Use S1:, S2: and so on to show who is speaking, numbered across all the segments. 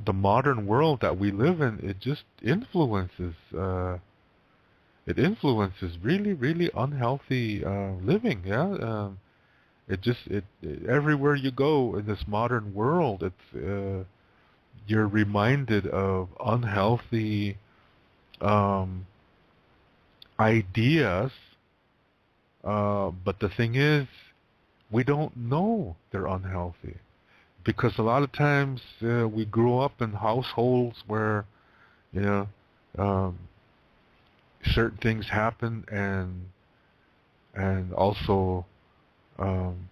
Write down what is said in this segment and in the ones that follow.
S1: the modern world that we live in, it just influences. It influences really, really unhealthy living. Yeah. It everywhere you go in this modern world, you're reminded of unhealthy um, ideas. But the thing is, we don't know they're unhealthy because a lot of times we grew up in households where you know um, certain things happen, and also um,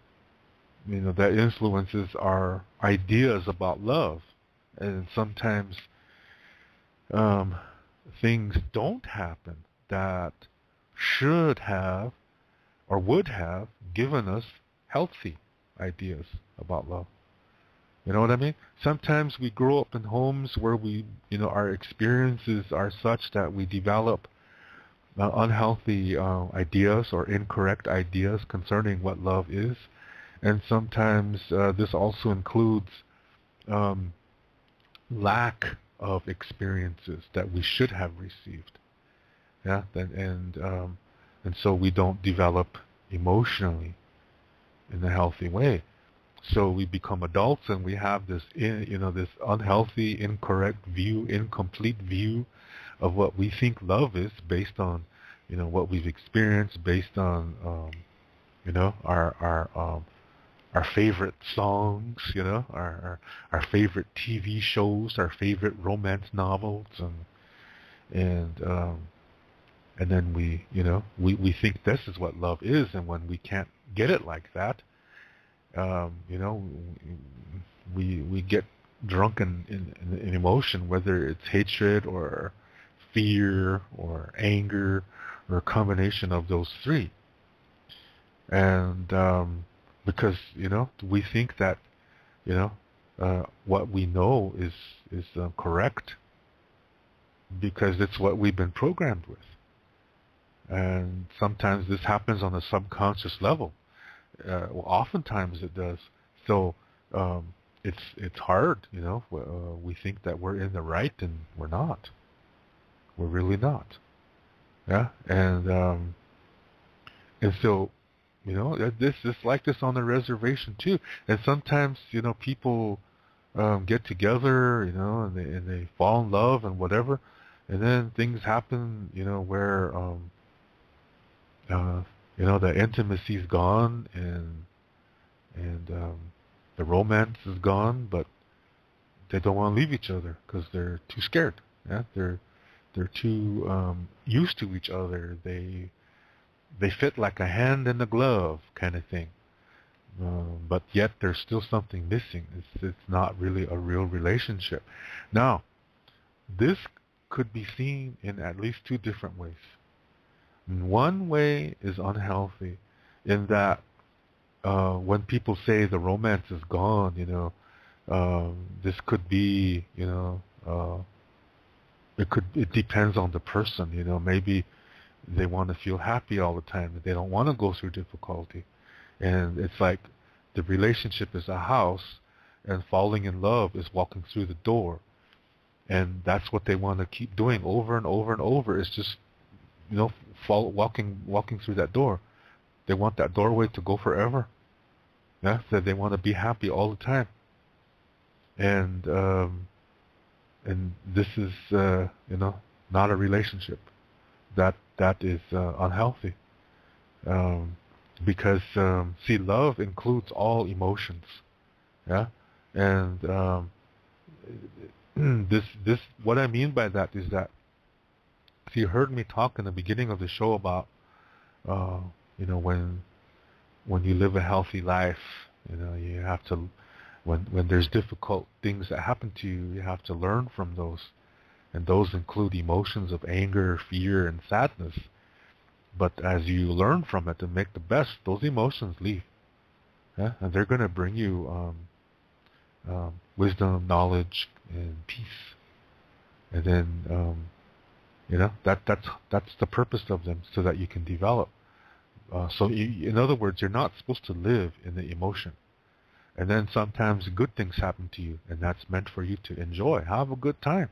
S1: that influences our ideas about love, and sometimes um, things don't happen that should have or would have given us healthy ideas about love. You know what I mean? Sometimes we grow up in homes where our experiences are such that we develop unhealthy ideas or incorrect ideas concerning what love is. And sometimes this also includes um, lack of experiences that we should have received. Yeah, and so we don't develop emotionally in a healthy way. So we become adults and we have this unhealthy, incorrect view, incomplete view of what we think love is based on, what we've experienced, based on, our favorite songs, our favorite TV shows, our favorite romance novels, and then we think this is what love is, and when we can't get it like that, um, you know, we get drunk in emotion, whether it's hatred or fear or anger or a combination of those three. And because we think that what we know is correct because it's what we've been programmed with, and sometimes this happens on a subconscious level. Well, oftentimes it does. So it's hard, we think that we're in the right, and we're not. We're really not. Yeah, and so this is like this on the reservation too. And sometimes people get together, and they fall in love and whatever, and then things happen, where uh, the intimacy's gone, and the romance is gone, but they don't want to leave each other because they're too scared. Yeah, they're too used to each other. They fit like a hand in a glove kind of thing. But yet there's still something missing. It's not really a real relationship. Now, this could be seen in at least two different ways. One way is unhealthy, in that when people say the romance is gone, this could be, it depends on the person. Maybe they want to feel happy all the time. They don't want to go through difficulty. And it's like the relationship is a house, and falling in love is walking through the door. And that's what they want to keep doing over and over and over. It's just, walking through that door. They want that doorway to go forever. Yeah, so they want to be happy all the time. And this is, not a relationship. That is unhealthy. Because see, love includes all emotions. Yeah, and this what I mean by that is that, see, you heard me talk in the beginning of the show about uh, when you live a healthy life, you have to, when there's difficult things that happen to you, you have to learn from those, and those include emotions of anger, fear, and sadness. But as you learn from it and make the best, those emotions leave. Yeah? And they're going to bring you wisdom, knowledge, and peace. And then, that's the purpose of them, so that you can develop. In other words, you're not supposed to live in the emotion. And then sometimes good things happen to you, and that's meant for you to enjoy. Have a good time.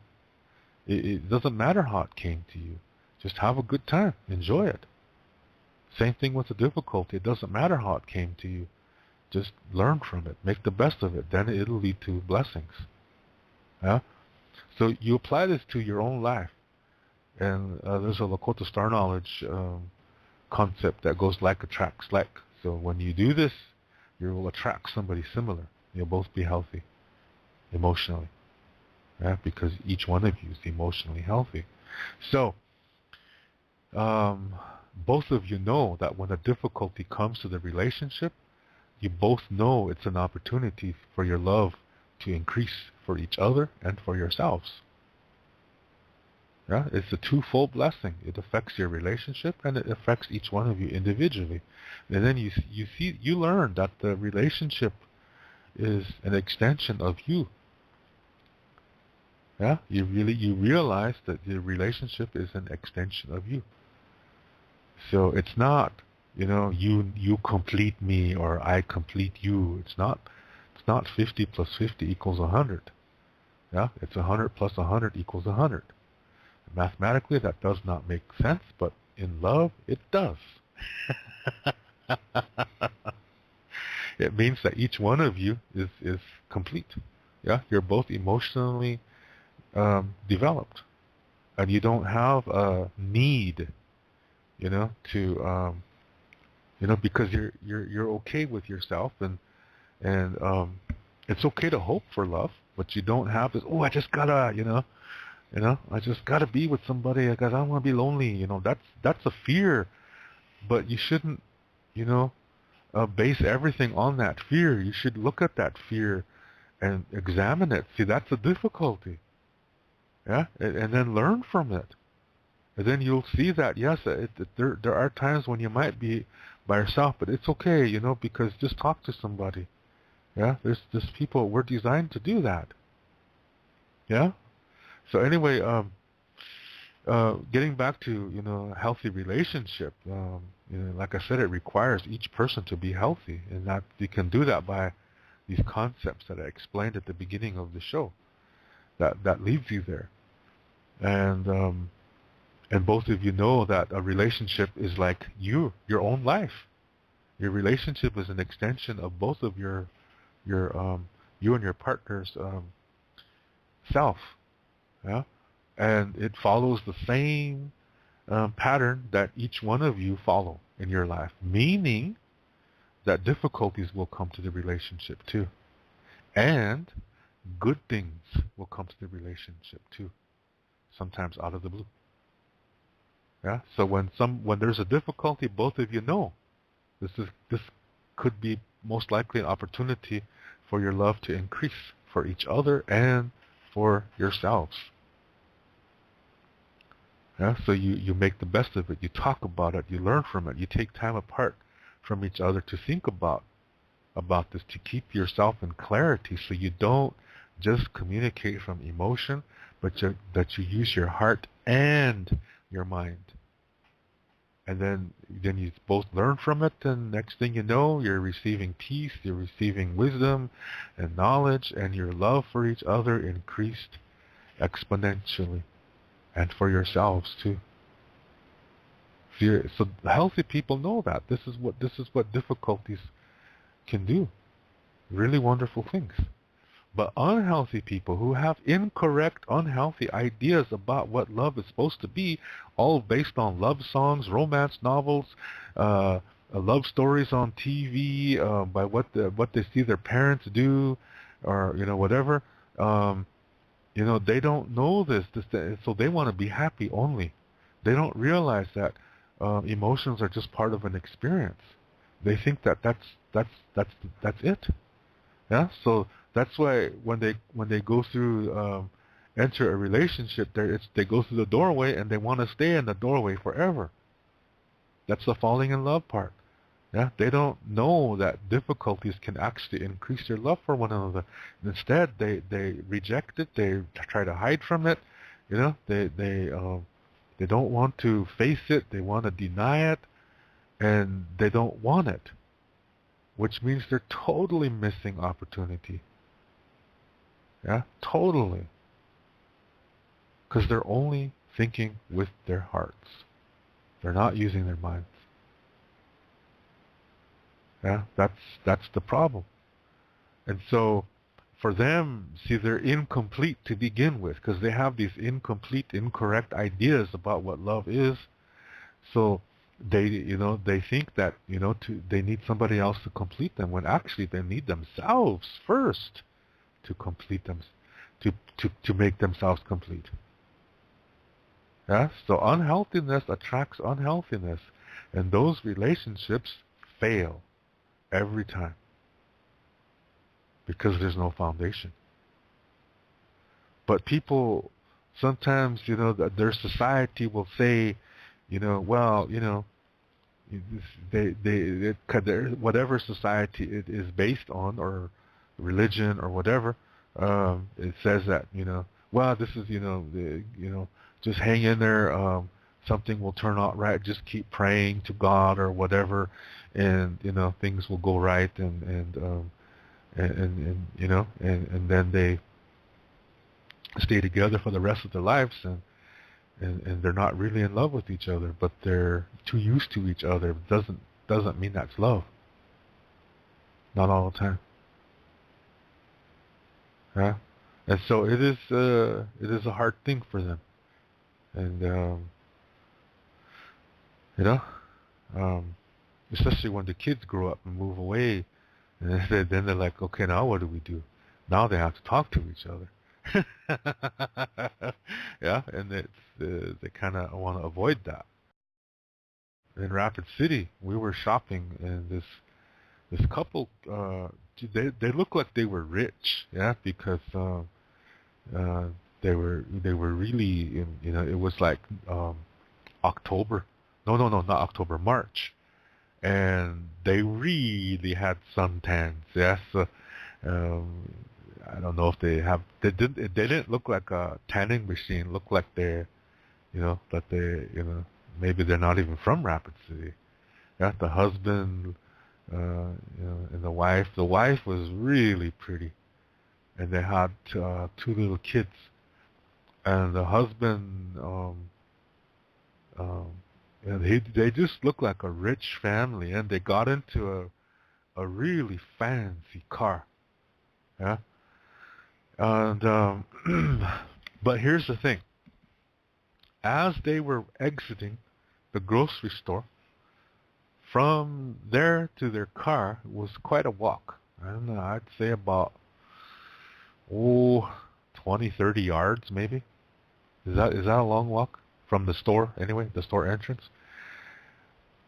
S1: It doesn't matter how it came to you. Just have a good time. Enjoy it. Same thing with the difficulty. It doesn't matter how it came to you. Just learn from it. Make the best of it. Then it'll lead to blessings. Yeah? So you apply this to your own life. And there's a Lakota star knowledge concept that goes like attracts like. So when you do this, you will attract somebody similar. You'll both be healthy emotionally. Yeah? Because each one of you is emotionally healthy. So both of you know that when a difficulty comes to the relationship, you both know it's an opportunity for your love to increase for each other and for yourselves. Yeah, it's a twofold blessing. It affects your relationship and it affects each one of you individually. And then you learn that the relationship is an extension of you. Yeah, you realize that the relationship is an extension of you. So it's not, you complete me or I complete you. It's not 50 plus 50 equals 100. Yeah, it's 100 plus 100 equals 100. Mathematically, that does not make sense, but in love, it does. It means that each one of you is complete. Yeah, you're both emotionally developed, and you don't have a need, to, because you're okay with yourself, and it's okay to hope for love. What you don't have is, I just gotta, I just gotta be with somebody because I don't want to be lonely. That's a fear, but you shouldn't, base everything on that fear. You should look at that fear and examine it. See, that's a difficulty. Yeah, and then learn from it. And then you'll see that yes, there are times when you might be by yourself, but it's okay, because just talk to somebody. Yeah, there's people. We're designed to do that. Yeah. So anyway, getting back to a healthy relationship, like I said, it requires each person to be healthy, and that you can do that by these concepts that I explained at the beginning of the show. That leads you there, and both of you know that a relationship is like your own life. Your relationship is an extension of both of your you and your partner's self. Yeah, and it follows the same pattern that each one of you follow in your life, meaning that difficulties will come to the relationship too, and good things will come to the relationship too, sometimes out of the blue. Yeah. So when there's a difficulty, both of you know this could be most likely an opportunity for your love to increase for each other and for yourselves. Yeah, so you make the best of it. You talk about it. You learn from it. You take time apart from each other to think about this, to keep yourself in clarity, so you don't just communicate from emotion, but that you use your heart and your mind. And then you both learn from it, and next thing you know, you're receiving peace, you're receiving wisdom and knowledge, and your love for each other increased exponentially, and for yourselves too. So healthy people know that this is what difficulties can do. Really wonderful things. But unhealthy people who have incorrect, unhealthy ideas about what love is supposed to be, all based on love songs, romance novels, love stories on TV, by what they see their parents do, or whatever. They don't know this, so they want to be happy only. They don't realize that emotions are just part of an experience. They think that's it. Yeah. So that's why when they go through enter a relationship, they go through the doorway and they want to stay in the doorway forever. That's the falling in love part. Yeah, they don't know that difficulties can actually increase their love for one another. Instead, they reject it. They try to hide from it. They don't want to face it. They want to deny it, and they don't want it. which means they're totally missing opportunity. Yeah, totally. Because they're only thinking with their hearts. They're not using their minds. Yeah, that's the problem. And so for them, see, they're incomplete to begin with because they have these incomplete, incorrect ideas about what love is. So they think that, they need somebody else to complete them when actually they need themselves first to complete them, to make themselves complete. Yeah? So unhealthiness attracts unhealthiness, and those relationships fail every time because there's no foundation. But people sometimes, their society will say, well, whatever society it is based on, or religion or whatever, it says that, well, this is, just hang in there, something will turn out right, just keep praying to God or whatever, and things will go right, and then they stay together for the rest of their lives, and they're not really in love with each other, but they're too used to each other. Doesn't mean that's love. Not all the time. Yeah? And so it is a hard thing for them. And you know, especially when the kids grow up and move away, and then they're like, okay, now what do we do? Now they have to talk to each other. Yeah, and they kind of want to avoid that. In Rapid City, we were shopping, and this couple, they looked like they were rich, yeah, because uh, they were really in, it was like October, no, not October, March, and they really had suntans, yes. Um, I don't know if they didn't look like a tanning machine. Looked like that maybe they're not even from Rapid City. Yeah, the husband, and the wife. The wife was really pretty, and they had two little kids. And the husband, um, and they just looked like a rich family, and they got into a really fancy car. Yeah, and but here's the thing: as they were exiting the grocery store, from there to their car was quite a walk. I don't know, I'd say about 20, 30 yards maybe. Is that a long walk from the store anyway, the store entrance?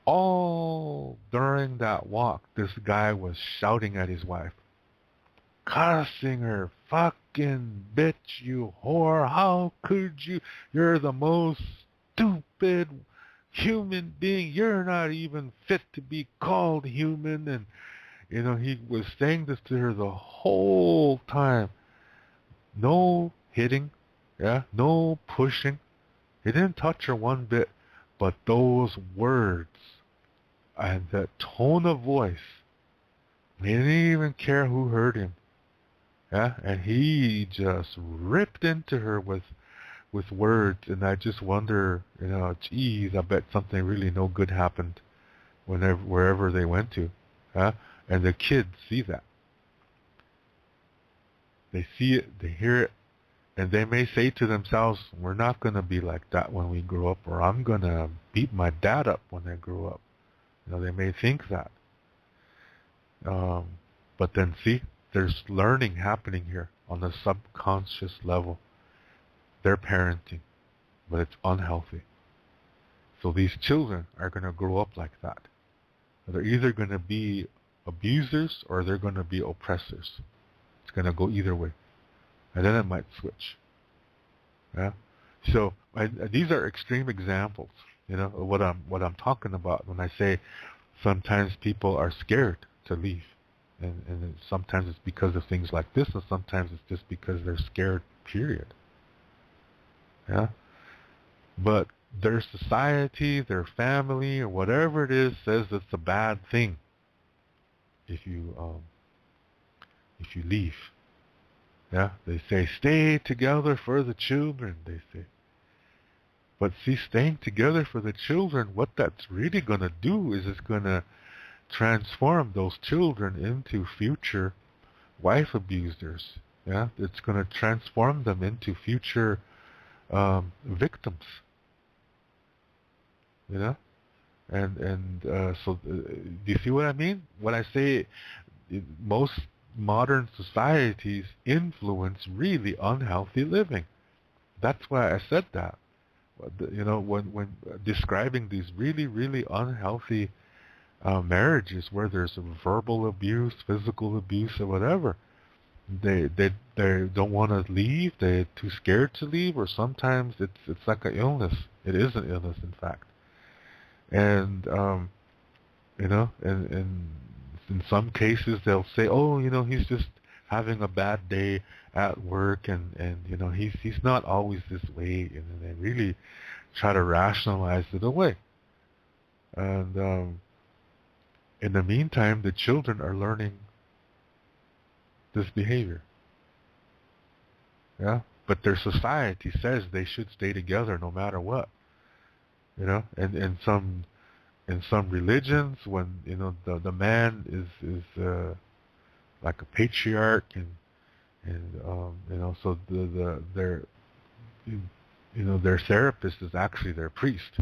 S1: All during that walk, this guy was shouting at his wife, cussing her, fucking bitch, you whore, how could you? You're the most stupid human being. You're not even fit to be called human. And, he was saying this to her the whole time. No hitting, yeah, no pushing. He didn't touch her one bit, but those words and that tone of voice, he didn't even care who heard him. Yeah, and he just ripped into her with words, and I just wonder, geez, I bet something really no good happened wherever they went to. Yeah? And the kids see that. They see it, they hear it, and they may say to themselves, we're not going to be like that when we grow up, or I'm going to beat my dad up when I grow up. They may think that. But then see, there's learning happening here on the subconscious level. They're parenting, but it's unhealthy. So these children are going to grow up like that. They're either going to be abusers or they're going to be oppressors. It's going to go either way. And then it might switch. Yeah. So these are extreme examples, of what I'm talking about when I say sometimes people are scared to leave. And sometimes it's because of things like this, and sometimes it's just because they're scared, period. Yeah? But their society, their family, or whatever it is, says it's a bad thing. if you leave. Yeah, they say stay together for the children. They say, but see, staying together for the children, what that's really gonna do is it's gonna transform those children into future wife abusers. Yeah, it's gonna transform them into future victims. You know, do you see what I mean? When I say most modern societies influence really unhealthy living. That's why I said that. You know, when describing these really, really unhealthy marriages where there's verbal abuse, physical abuse, or whatever, they don't want to leave. They're too scared to leave, or sometimes it's like an illness. It is an illness, in fact. And you know, and in some cases they'll say, oh, you know, he's just having a bad day at work, and you know, he's not always this way, and they really try to rationalize it away. And in the meantime, the children are learning this behavior. Yeah, but their society says they should stay together no matter what. You know, and in some religions, when you know the man is like a patriarch, and you know, so their you know, their therapist is actually their priest,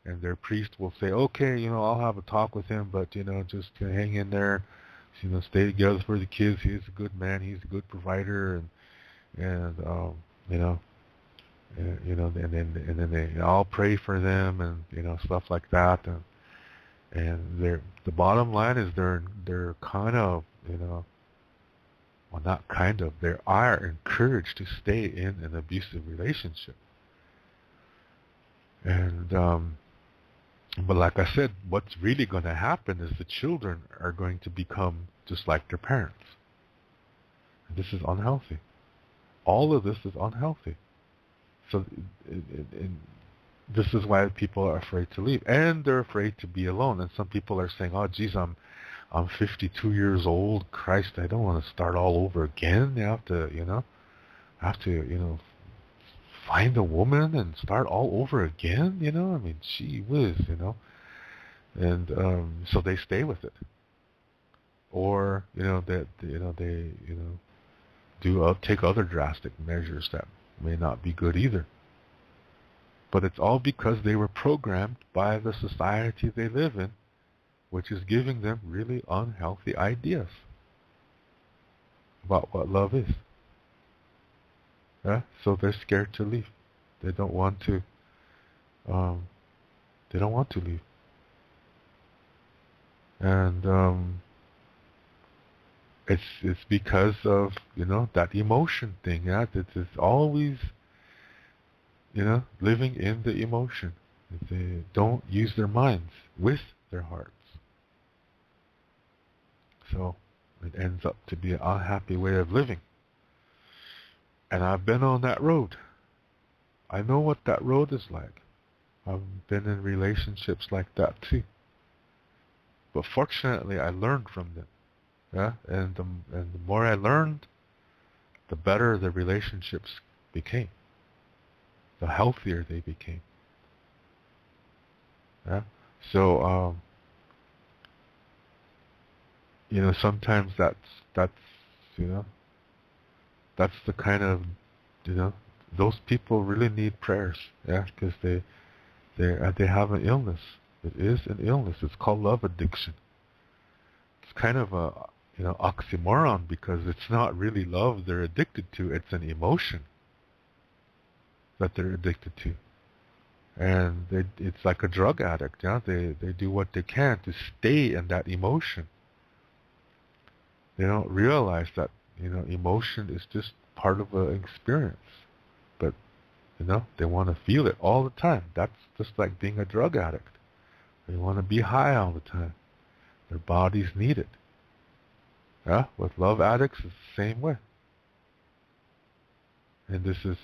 S1: and their priest will say, okay, you know, I'll have a talk with him, but you know, just hang in there, you know, stay together for the kids. He's a good man. He's a good provider, and you know. You know, and then they all pray for them, and you know, stuff like that, and the bottom line is they're kind of, you know, well, not kind of, they are encouraged to stay in an abusive relationship. And but like I said, what's really going to happen is the children are going to become just like their parents. And this is unhealthy. All of this is unhealthy. So this is why people are afraid to leave, and they're afraid to be alone. And some people are saying, "Oh, geez, I'm 52 years old. Christ, I don't want to start all over again. You have to, you know, find a woman and start all over again. You know, I mean, gee whiz, you know." And so they stay with it, or you know that they do take other drastic measures that may not be good either. But it's all because they were programmed by the society they live in, which is giving them really unhealthy ideas about what love is. Yeah? So they're scared to leave. They don't want to. They don't want to leave. And it's because of, you know, that emotion thing. Yeah, that is always, you know, living in the emotion. They don't use their minds with their hearts. So it ends up to be an unhappy way of living. And I've been on that road. I know what that road is like. I've been in relationships like that too. But fortunately, I learned from them. Yeah, and the more I learned, the better the relationships became. The healthier they became. Yeah. So you know, sometimes that's you know, that's the kind of, you know, those people really need prayers. Yeah, because they have an illness. It is an illness. It's called love addiction. It's kind of a, you know, oxymoron, because it's not really love they're addicted to. It's an emotion that they're addicted to. And it's like a drug addict. Yeah, they do what they can to stay in that emotion. They don't realize that, you know, emotion is just part of an experience. But, you know, they want to feel it all the time. That's just like being a drug addict. They want to be high all the time. Their bodies need it. Yeah, with love addicts, it's the same way. And this is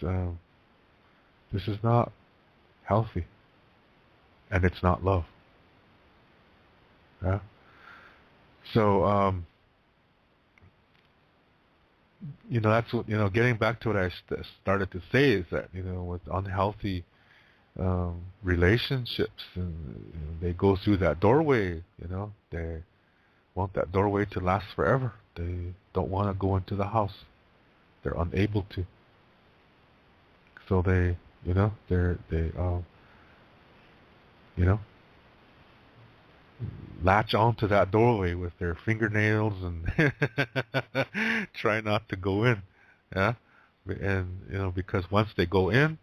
S1: not healthy, and it's not love. Yeah. So, that's what, getting back to what I started to say is that, with unhealthy relationships, and they go through that doorway, they want that doorway to last forever. They don't want to go into the house. They're unable to. So they you know, latch onto that doorway with their fingernails and try not to go in. Yeah. And, because once they go in,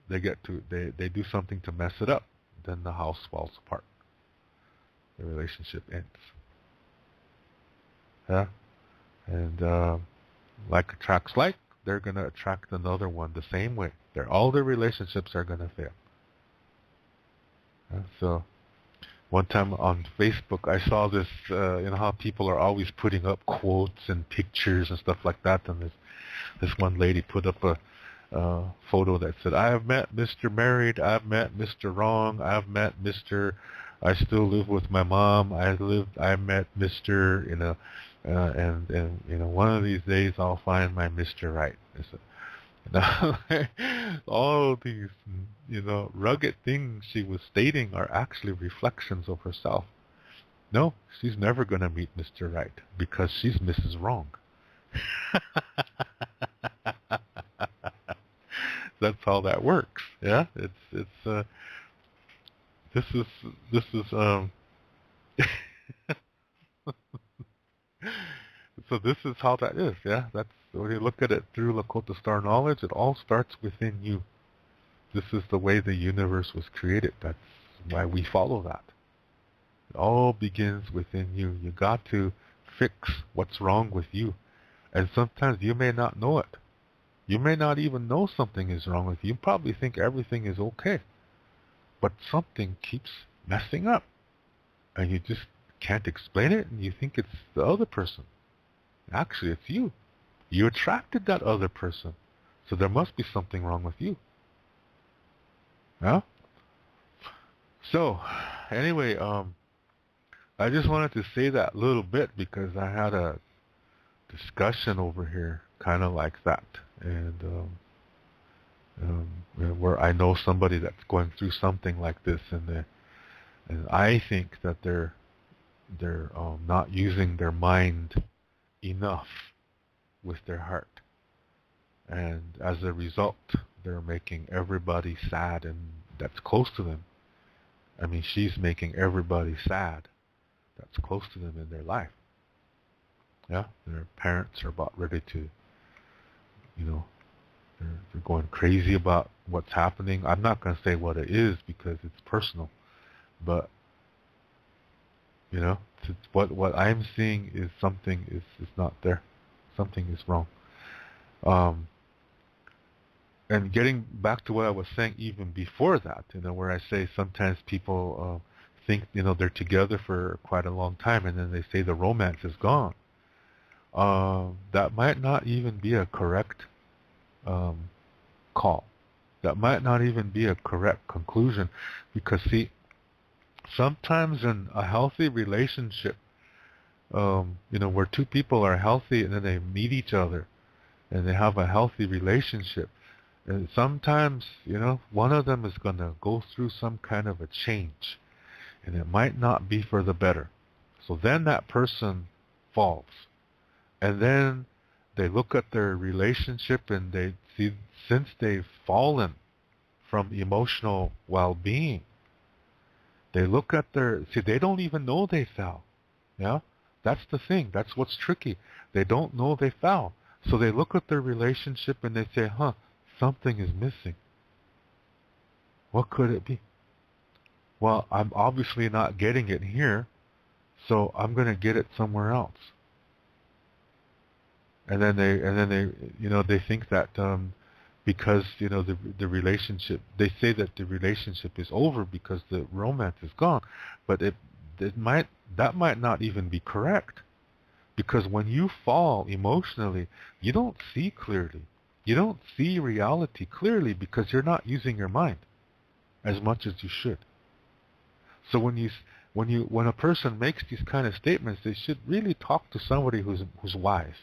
S1: they do something to mess it up. Then the house falls apart. The relationship ends. Yeah. And, like attracts like, they're going to attract another one the same way. All their relationships are going to fail. Yeah? So, one time on Facebook, I saw this, how people are always putting up quotes and pictures and stuff like that. And this one lady put up a photo that said, "I have met Mr. Married, I've met Mr. Wrong, I've met Mr. I still live with my mom, I met Mr. And one of these days I'll find my Mr. Right." Now, all these, rugged things she was stating are actually reflections of herself. No, she's never going to meet Mr. Right because she's Mrs. Wrong. That's how that works. Yeah, this is so this is how that is. Yeah, that's when you look at it through Lakota Star knowledge. It all starts within you. This is the way the universe was created. That's why we follow that. It all begins within you. You got to fix what's wrong with you. And sometimes you may not know it. You may not even know something is wrong with you. You probably think everything is okay. But something keeps messing up. And you just can't explain it, and you think it's the other person. Actually, it's you. You attracted that other person. So there must be something wrong with you. Yeah? So, anyway, I just wanted to say that little bit because I had a discussion over here kind of like that. And where I know somebody that's going through something like this, and I think that they're not using their mind enough with their heart, and as a result, they're making everybody sad, and that's close to them. I mean, she's making everybody sad that's close to them in their life. Yeah, their parents are about ready to, they're going crazy about what's happening. I'm not going to say what it is because it's personal, but what I'm seeing is something is not there. Something is wrong. And getting back to what I was saying even before that, where I say sometimes people think they're together for quite a long time, and then they say the romance is gone. That might not even be a correct call. That might not even be a correct conclusion, because see, sometimes in a healthy relationship, where two people are healthy and then they meet each other and they have a healthy relationship, and sometimes, one of them is going to go through some kind of a change, and it might not be for the better. So then that person falls. And then they look at their relationship and they see, since they've fallen from emotional well-being, they look at they don't even know they fell. Yeah? That's the thing. That's what's tricky. They don't know they fell. So they look at their relationship and they say, something is missing. What could it be? Well, I'm obviously not getting it here, so I'm going to get it somewhere else. And then they think that because the relationship, they say that the relationship is over because the romance is gone, but that might not even be correct, because when you fall emotionally, you don't see clearly. You don't see reality clearly because you're not using your mind as much as you should. So when a person makes these kind of statements, they should really talk to somebody who's wise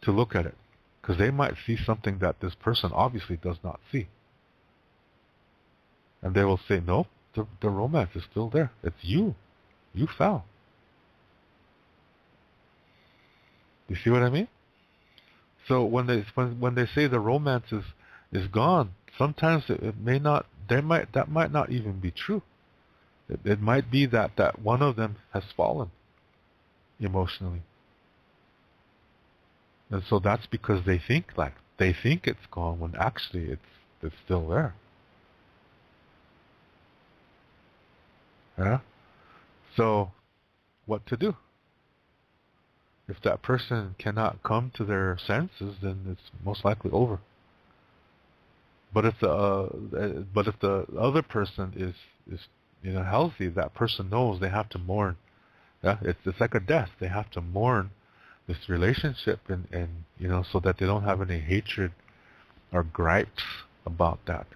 S1: to look at it, because they might see something that this person obviously does not see, and they will say, "No, the romance is still there. It's you. You fell." You see what I mean? So when they say the romance is gone, sometimes it may not. That might not even be true. It might be that one of them has fallen emotionally, and so that's because they think it's gone when actually it's still there. Yeah. So what to do? If that person cannot come to their senses, then it's most likely over. But if the other person is healthy, that person knows they have to mourn. Yeah, it's like a death. They have to mourn this relationship, and so that they don't have any hatred or gripes about that.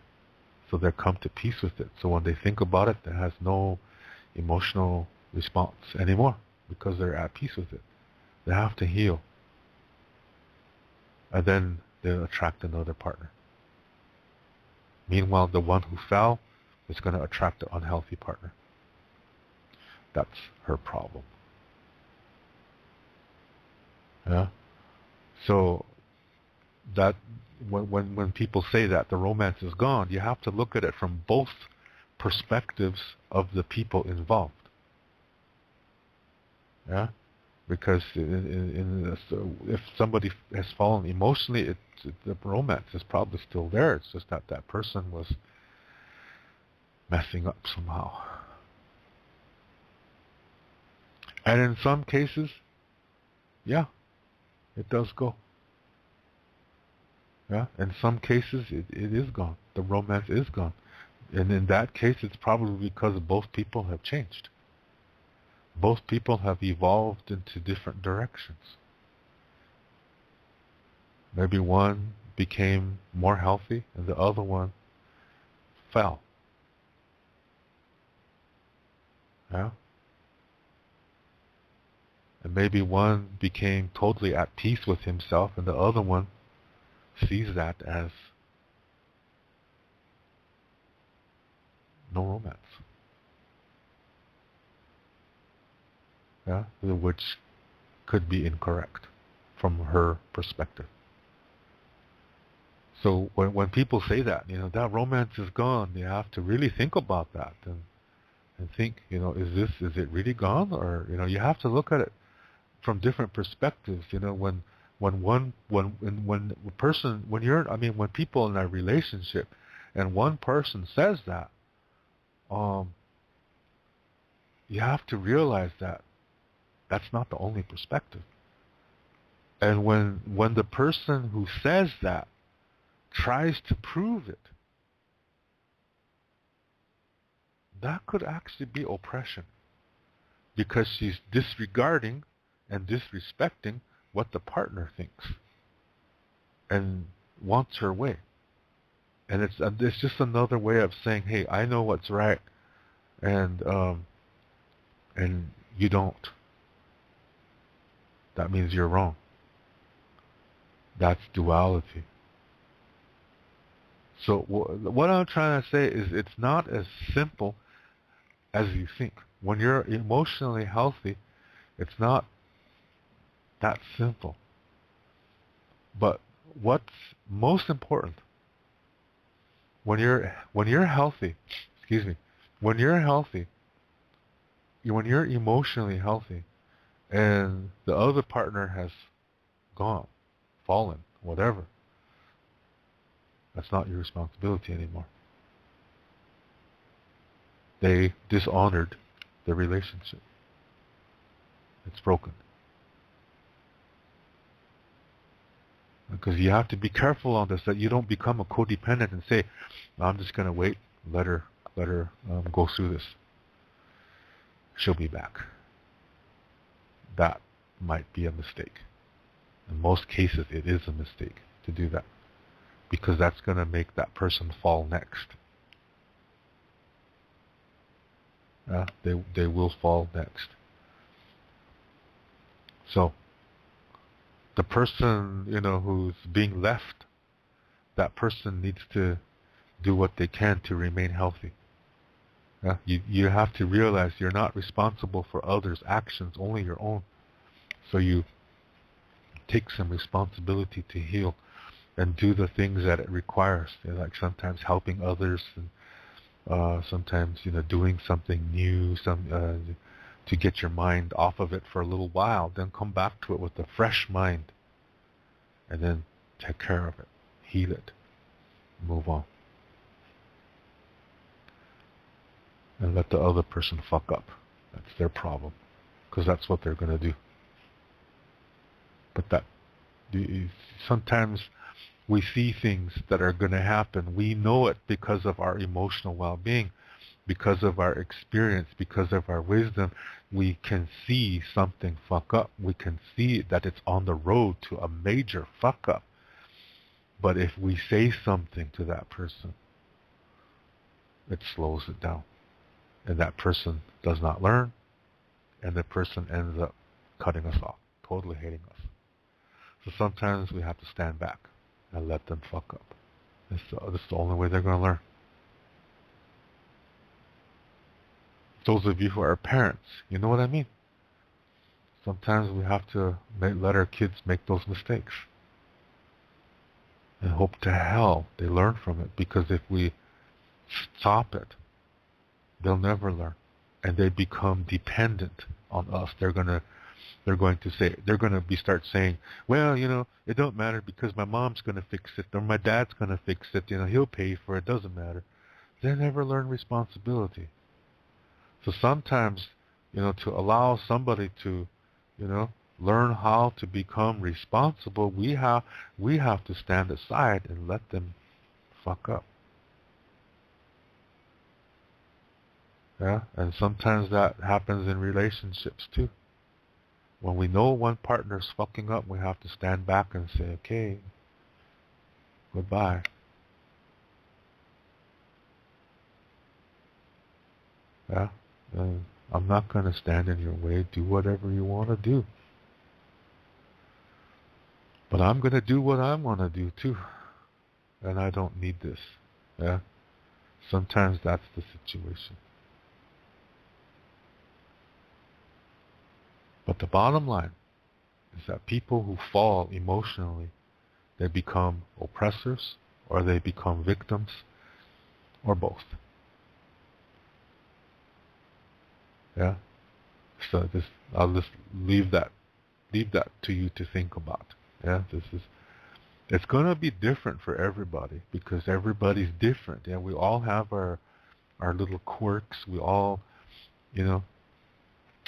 S1: So they come to peace with it. So when they think about it, there has no emotional response anymore because they're at peace with it. They have to heal. And then they'll attract another partner. Meanwhile, the one who fell is going to attract an unhealthy partner. That's her problem. Yeah. So that when people say that the romance is gone, you have to look at it from both perspectives of the people involved. Yeah. Because if somebody has fallen emotionally, the romance is probably still there. It's just that person was messing up somehow. And in some cases, yeah, it does go. Yeah, in some cases, it is gone. The romance is gone. And in that case, it's probably because both people have changed. Both people have evolved into different directions. Maybe one became more healthy and the other one fell. Yeah? And maybe one became totally at peace with himself and the other one sees that as no romance. Yeah? Which could be incorrect from her perspective. So when people say that, that romance is gone, you have to really think about that and think, is it really gone? Or, you have to look at it from different perspectives. When people in a relationship and one person says that, you have to realize that that's not the only perspective. And when the person who says that tries to prove it, that could actually be oppression, because she's disregarding and disrespecting what the partner thinks and wants her way. And it's just another way of saying, hey, I know what's right, and you don't. That means you're wrong. That's duality. So what I'm trying to say is it's not as simple as you think. When you're emotionally healthy, it's not that simple. But what's most important, when you're healthy, when you're emotionally healthy and the other partner has gone, fallen, whatever, that's not your responsibility anymore. They dishonored the relationship. It's broken. Because you have to be careful on this, that you don't become a codependent and say, I'm just going to wait, let her go through this. She'll be back. That might be a mistake. In most cases, it is a mistake to do that, because that's going to make that person fall next. They will fall next. So the person, who's being left, that person needs to do what they can to remain healthy. You have to realize you're not responsible for others' actions, only your own. So you take some responsibility to heal and do the things that it requires. Like sometimes helping others, and sometimes doing something new, to get your mind off of it for a little while. Then come back to it with a fresh mind, and then take care of it, heal it, move on. And let the other person fuck up. That's their problem, because that's what they're going to do. But sometimes we see things that are going to happen. We know it because of our emotional well-being, because of our experience, because of our wisdom. We can see something fuck up. We can see that it's on the road to a major fuck up. But if we say something to that person, it slows it down. And that person does not learn, and the person ends up cutting us off, totally hating us. So sometimes we have to stand back and let them fuck up. This is the only way they're going to learn. Those of you who are parents, you know what I mean? Sometimes we have to let our kids make those mistakes. And hope to hell they learn from it, because if we stop it, they'll never learn, and they become dependent on us. They're going to start saying, well, it don't matter because my mom's going to fix it, or my dad's going to fix it. He'll pay for it. Doesn't matter. They never learn responsibility. So sometimes, to allow somebody to, learn how to become responsible, we have to stand aside and let them fuck up. Yeah, and sometimes that happens in relationships too. When we know one partner's fucking up, we have to stand back and say, okay, goodbye. Yeah, I'm not going to stand in your way. Do whatever you want to do. But I'm going to do what I want to do too. And I don't need this. Yeah, sometimes that's the situation. But the bottom line is that people who fall emotionally, they become oppressors, or they become victims, or both. Yeah. So I'll just leave that to you to think about. Yeah. It's gonna be different for everybody, because everybody's different. Yeah. We all have our little quirks. We all,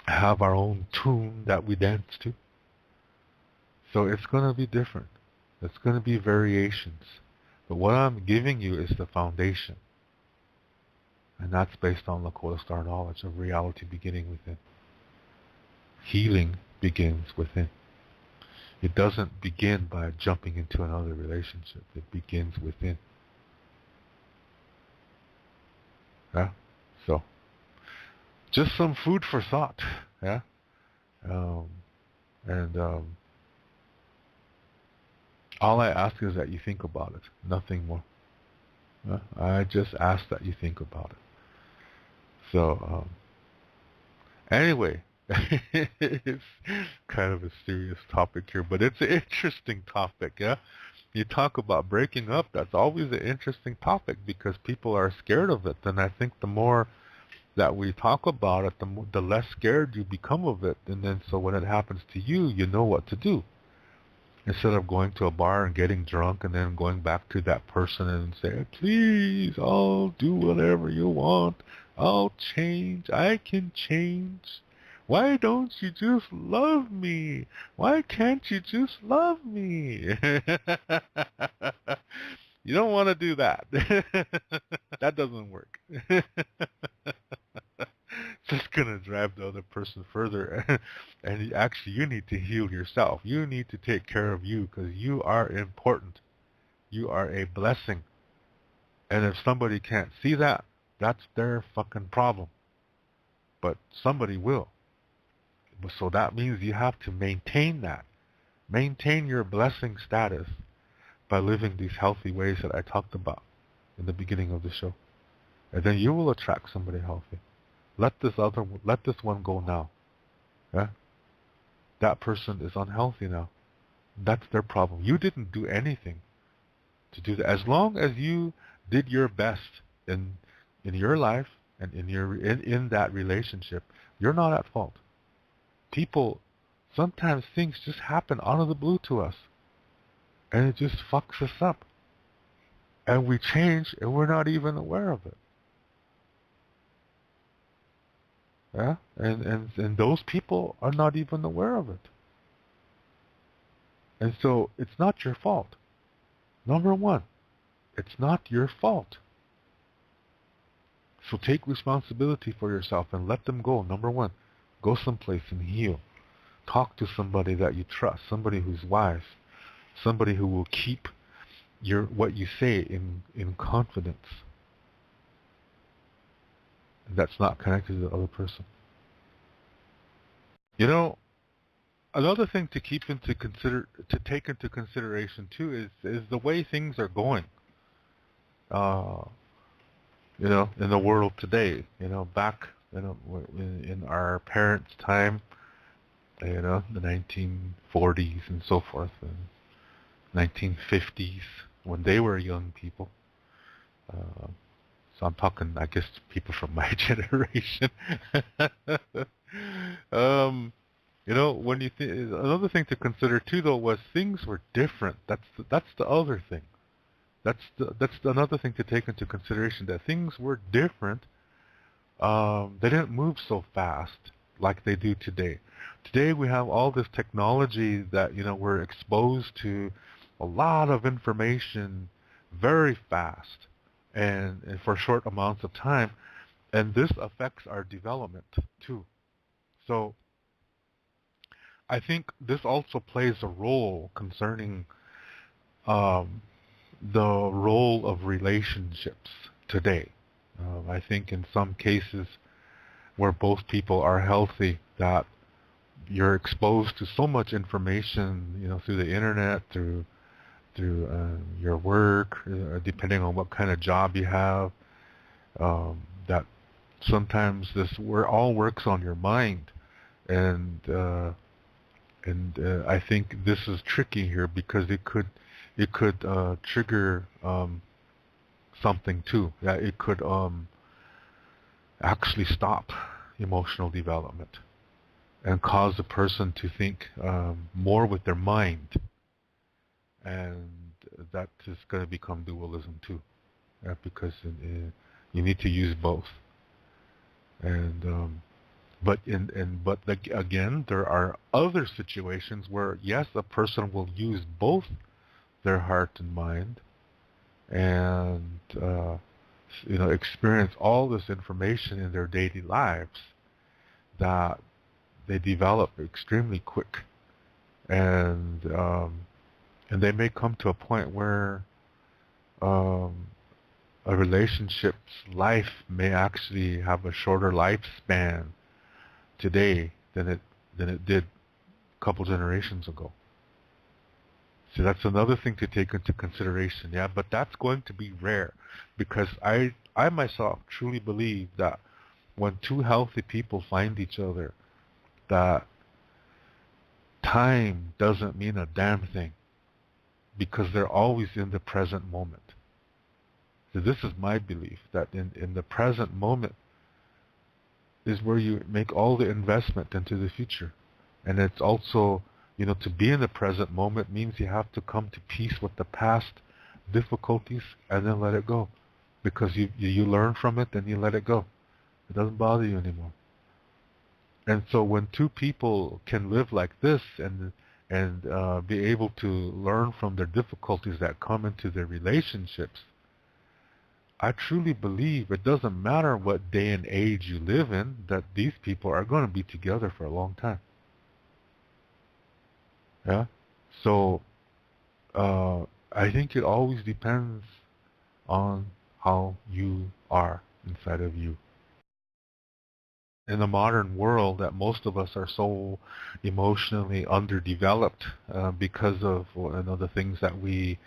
S1: have our own tune that we dance to. So it's going to be different. It's going to be variations. But what I'm giving you is the foundation. And that's based on Lakota Star knowledge of reality beginning within. Healing begins within. It doesn't begin by jumping into another relationship. It begins within. Yeah? So, just some food for thought. Yeah? All I ask is that you think about it. Nothing more. Yeah? I just ask that you think about it. So, anyway, it's kind of a serious topic here, but it's an interesting topic, yeah? You talk about breaking up, that's always an interesting topic because people are scared of it. And I think the more that we talk about it, the less scared you become of it. And then so when it happens to you, you know what to do. Instead of going to a bar and getting drunk and then going back to that person and say, please, I'll do whatever you want. I'll change. I can change. Why don't you just love me? Why can't you just love me? You don't want to do that. That doesn't work. Just going to drive the other person further. And you need to heal yourself. You need to take care of you because you are important. You are a blessing. And if somebody can't see that, that's their fucking problem. but somebody will. So that means you have to maintain that. Maintain your blessing status by living these healthy ways that I talked about in the beginning of the show. And then you will attract somebody healthy. Let this one go now. Yeah? That person is unhealthy now. That's their problem. You didn't do anything to do that. As long as you did your best in your life and in that relationship, you're not at fault. People, sometimes things just happen out of the blue to us, and it just fucks us up. And we change, and we're not even aware of it. Yeah? And those people are not even aware of it. And so it's not your fault. Number one, it's not your fault. So take responsibility for yourself and let them go. Number one, go someplace and heal. Talk to somebody that you trust, somebody who's wise, somebody who will keep what you say in confidence. And that's not connected to the other person. You know, another thing to take into consideration too is the way things are going. In the world today, back, in our parents' time, the 1940s and so forth, and 1950s, when they were young people. So I'm talking, I guess, people from my generation. When you another thing to consider too, though, was things were different. That's the other thing. That's another thing to take into consideration, that things were different. They didn't move so fast like they do today. Today we have all this technology that we're exposed to a lot of information very fast and for short amounts of time, and this affects our development too. So I think this also plays a role concerning the role of relationships today. I think in some cases where both people are healthy, that you're exposed to so much information, through the internet, through your work, depending on what kind of job you have, that sometimes all works on your mind, and I think this is tricky here because it could trigger something too. Yeah, it could actually stop emotional development and cause a person to think more with their mind, and that is going to become dualism too. Yeah, because you need to use both. And again, there are other situations where yes, a person will use both their heart and mind, and experience all this information in their daily lives, that they develop extremely quick, and they may come to a point where a relationship's life may actually have a shorter lifespan today than it did a couple generations ago. So that's another thing to take into consideration, yeah. But that's going to be rare, because I myself truly believe that when two healthy people find each other, that time doesn't mean a damn thing, because they're always in the present moment. So this is my belief, that in the present moment is where you make all the investment into the future. And it's also, to be in the present moment means you have to come to peace with the past difficulties and then let it go. Because you learn from it and you let it go. It doesn't bother you anymore. And so when two people can live like this and be able to learn from their difficulties that come into their relationships, I truly believe it doesn't matter what day and age you live in, that these people are going to be together for a long time. Yeah? So I think it always depends on how you are inside of you. in the modern world that most of us are so emotionally underdeveloped because of the things that we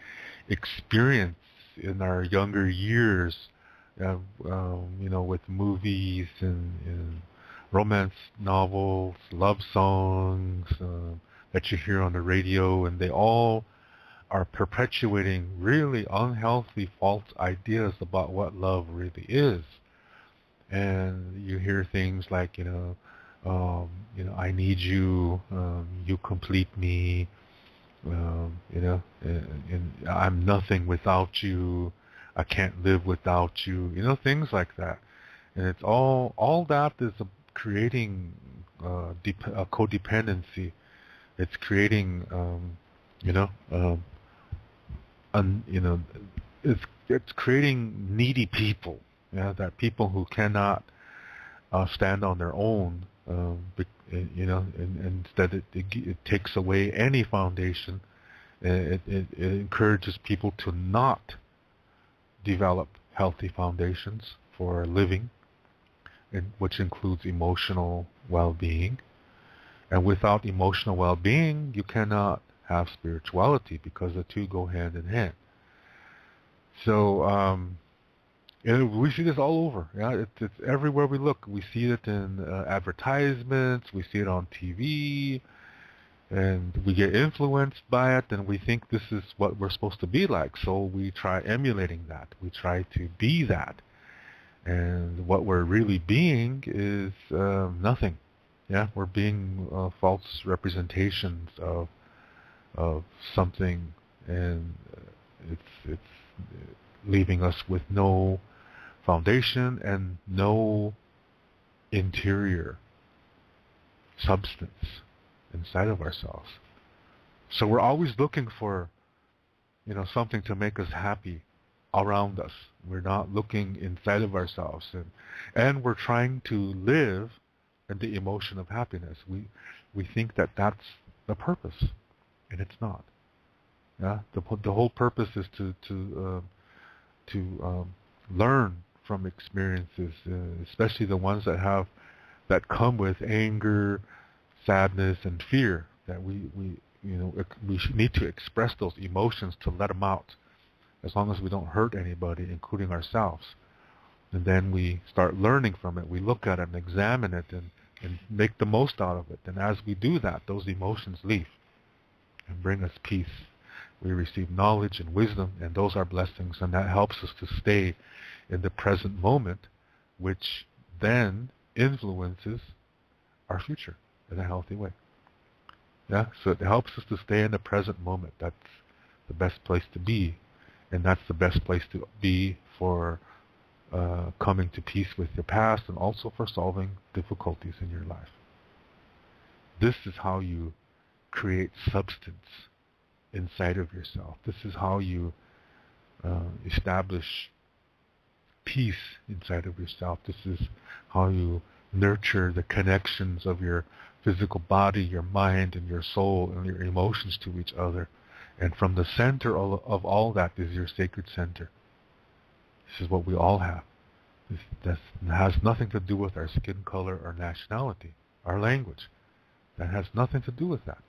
S1: experience in our younger years, with movies and romance novels, love songs that you hear on the radio, and they all are perpetuating really unhealthy false ideas about what love really is. And you hear things like, I need you, you complete me, and I'm nothing without you, I can't live without you, things like that. And it's all that is creating a codependency. It's creating, you know, un, you know, it's creating needy people. Yeah, that people who cannot stand on their own. And instead it takes away any foundation. It encourages people to not develop healthy foundations for living, which includes emotional well-being. And without emotional well-being, you cannot have spirituality because the two go hand in hand. So we see this all over. Yeah, it's everywhere we look. We see it in advertisements. We see it on TV, and we get influenced by it, and we think this is what we're supposed to be like. So we try emulating that. We try to be that, and what we're really being is nothing. Yeah, we're being false representations of something, and it's leaving us with no foundation and no interior substance inside of ourselves. So we're always looking for, something to make us happy around us. We're not looking inside of ourselves, and we're trying to live in the emotion of happiness. We think that that's the purpose, and it's not. Yeah, the whole purpose is to learn from experiences, especially the ones that come with anger, sadness, and fear. That we need to express those emotions to let them out, as long as we don't hurt anybody, including ourselves. And then we start learning from it. We look at it and examine it and make the most out of it. And as we do that, those emotions leave and bring us peace. We receive knowledge and wisdom, and those are blessings, and that helps us to stay in the present moment, which then influences our future in a healthy way. Yeah, so it helps us to stay in the present moment. That's the best place to be, and that's the best place to be for coming to peace with your past, and also for solving difficulties in your life. This is how you create substance inside of yourself. This is how you establish peace inside of yourself. This is how you nurture the connections of your physical body, your mind, and your soul, and your emotions to each other. And from the center of all that is your sacred center. This is what we all have. This has nothing to do with our skin color or nationality, our language. That has nothing to do with that.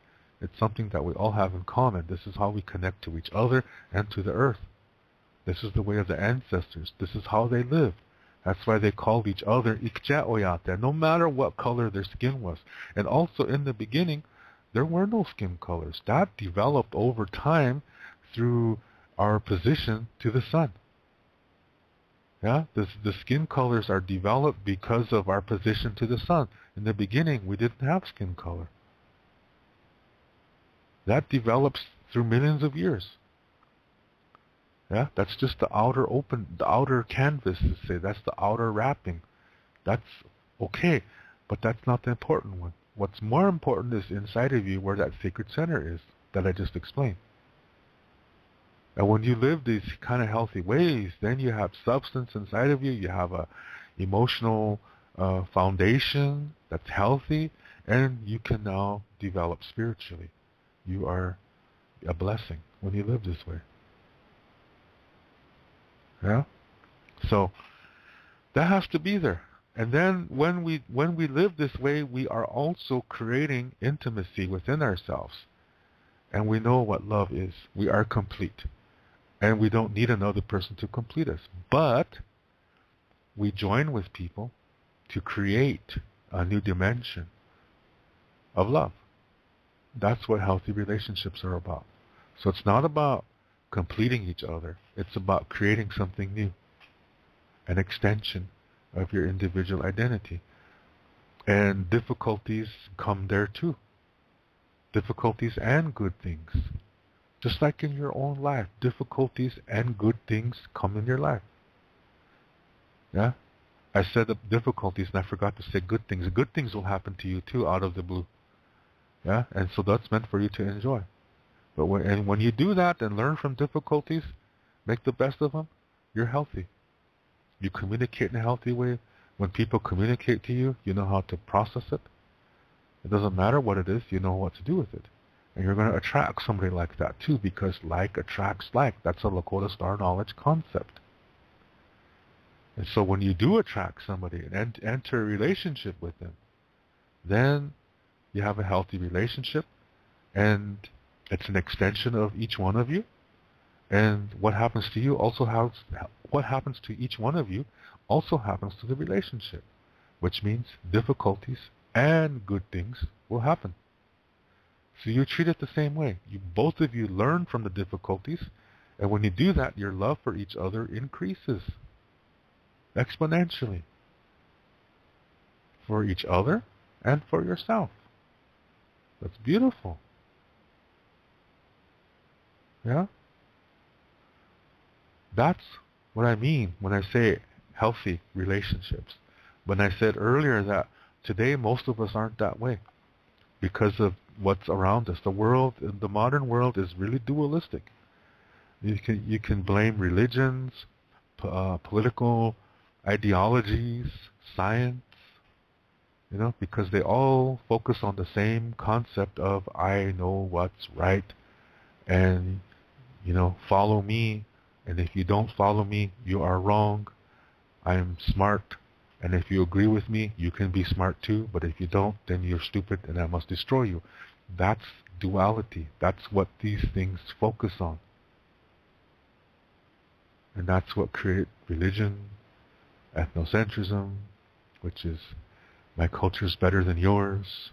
S1: It's something that we all have in common. This is how we connect to each other and to the earth. This is the way of the ancestors. This is how they lived. That's why they called each other Ikja Oyate, no matter what color their skin was. And also in the beginning, there were no skin colors. That developed over time through our position to the sun. Yeah, the skin colors are developed because of our position to the sun. In the beginning, we didn't have skin color. That develops through millions of years. Yeah, that's just the outer canvas, to say. That's the outer wrapping. That's okay, but that's not the important one. What's more important is inside of you, where that sacred center is, that I just explained. And when you live these kind of healthy ways, then you have substance inside of you. You have a emotional foundation that's healthy, and you can now develop spiritually. You are a blessing when you live this way. Yeah? So that has to be there. And then when we live this way, we are also creating intimacy within ourselves. And we know what love is. We are complete. And we don't need another person to complete us. But we join with people to create a new dimension of love. That's what healthy relationships are about. So it's not about completing each other. It's about creating something new, an extension of your individual identity. And difficulties come there too. Difficulties and good things. Just like in your own life, difficulties and good things come in your life. Yeah? I said the difficulties and I forgot to say good things. Good things will happen to you too out of the blue. Yeah? And so that's meant for you to enjoy. But when you do that and learn from difficulties, make the best of them, you're healthy. You communicate in a healthy way. When people communicate to you, you know how to process it. It doesn't matter what it is, you know what to do with it. And you're going to attract somebody like that too, because like attracts like. That's a Lakota Star Knowledge concept. And so when you do attract somebody and enter a relationship with them, then you have a healthy relationship, and it's an extension of each one of you. And what happens to you also what happens to each one of you also happens to the relationship, which means difficulties and good things will happen. So you treat it the same way. Both of you learn from the difficulties, and when you do that, your love for each other increases exponentially for each other and for yourself. That's beautiful. Yeah? That's what I mean when I say healthy relationships. When I said earlier that today most of us aren't that way because of what's around us. The modern world is really dualistic. You can blame religions, political ideologies, science, because they all focus on the same concept of I know what's right, and follow me, and if you don't follow me, you are wrong. I'm smart, and if you agree with me, you can be smart too, but if you don't, then you're stupid and I must destroy you. That's duality. That's what these things focus on. And that's what creates religion, ethnocentrism, which is my culture's better than yours,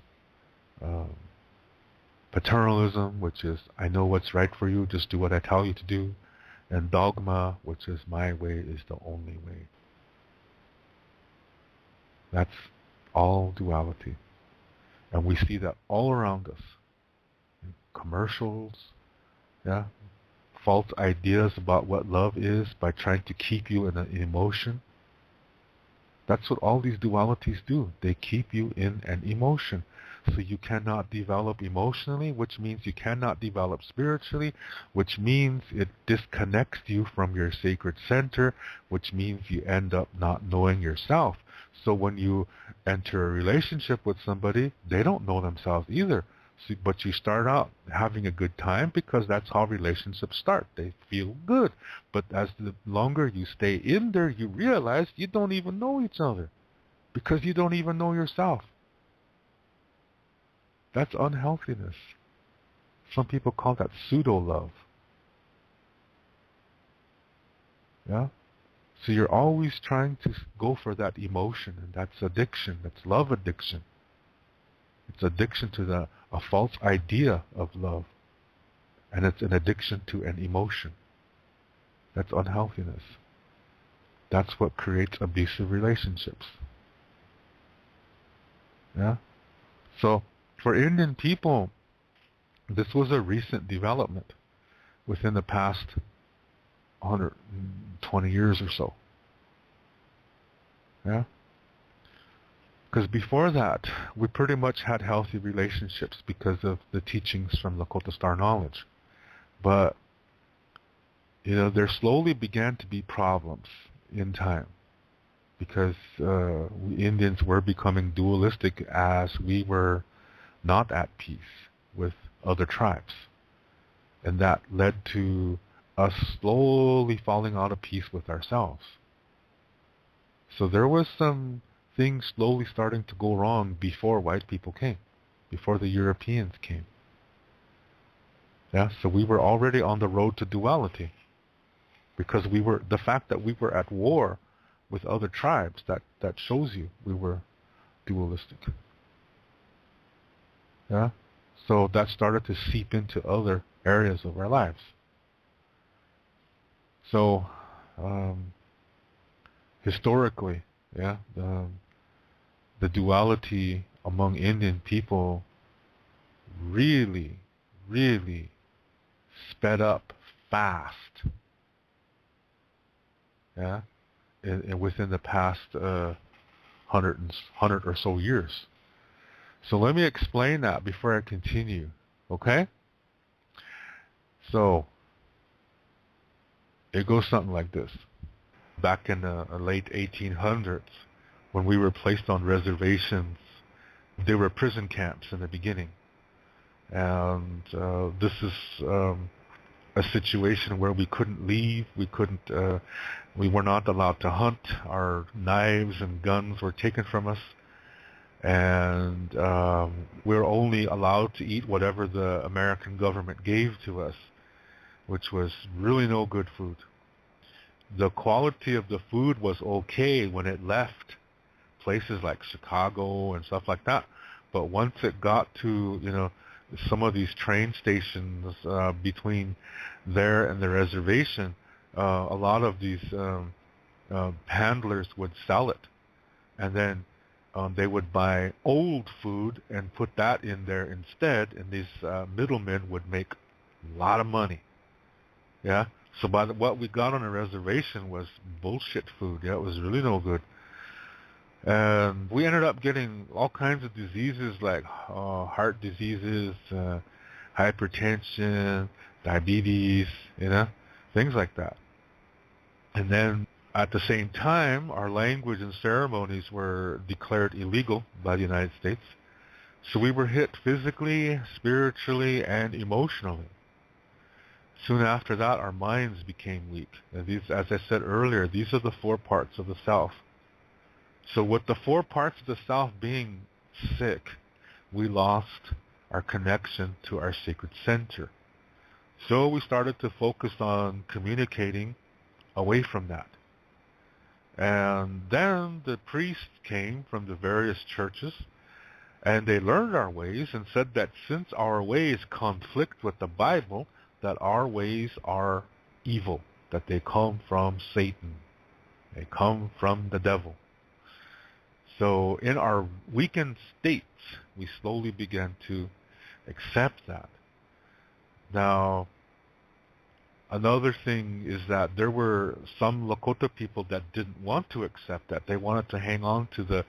S1: paternalism, which is I know what's right for you, just do what I tell you to do, and dogma, which is my way is the only way. That's all duality. And we see that all around us. In commercials, yeah, false ideas about what love is by trying to keep you in an emotion. That's what all these dualities do. They keep you in an emotion. So you cannot develop emotionally, which means you cannot develop spiritually, which means it disconnects you from your sacred center, which means you end up not knowing yourself. So when you enter a relationship with somebody, they don't know themselves either. So, but you start out having a good time because that's how relationships start. They feel good. But as the longer you stay in there, you realize you don't even know each other because you don't even know yourself. That's unhealthiness. Some people call that pseudo-love. Yeah? So you're always trying to go for that emotion, and that's addiction. That's love addiction. It's addiction to a false idea of love. And it's an addiction to an emotion. That's unhealthiness. That's what creates abusive relationships. Yeah? So, for Indian people, this was a recent development within the past 120 years or so. Yeah? Because before that, we pretty much had healthy relationships because of the teachings from Lakota Star Knowledge. But, there slowly began to be problems in time because we Indians were becoming dualistic as we were not at peace with other tribes. And that led to us slowly falling out of peace with ourselves. So there was some things slowly starting to go wrong before white people came, before the Europeans came. Yeah, so we were already on the road to duality because the fact that we were at war with other tribes, that shows you we were dualistic. Yeah, so that started to seep into other areas of our lives. So historically, yeah, the duality among Indian people really, really sped up fast. Yeah, within the past hundred or so years. So let me explain that before I continue. Okay? So it goes something like this. Back in the late 1800s, when we were placed on reservations, there were prison camps in the beginning. And this is a situation where we couldn't leave, we were not allowed to hunt. Our knives and guns were taken from us, and we were only allowed to eat whatever the American government gave to us, which was really no good food. The quality of the food was okay when it left places like Chicago and stuff like that, but once it got to some of these train stations between there and the reservation, a lot of these handlers would sell it, and then they would buy old food and put that in there instead, and these middlemen would make a lot of money. Yeah. So what we got on a reservation was bullshit food. Yeah, it was really no good. And we ended up getting all kinds of diseases like heart diseases, hypertension, diabetes, things like that. And then at the same time, our language and ceremonies were declared illegal by the United States. So we were hit physically, spiritually, and emotionally. Soon after that, our minds became weak. And these, as I said earlier, these are the four parts of the self. So with the four parts of the self being sick, we lost our connection to our sacred center. So we started to focus on communicating away from that. And then the priests came from the various churches, and they learned our ways and said that since our ways conflict with the Bible, that our ways are evil, that they come from Satan. They come from the devil. So in our weakened states, we slowly began to accept that. Now, another thing is that there were some Lakota people that didn't want to accept that. They wanted to hang on to the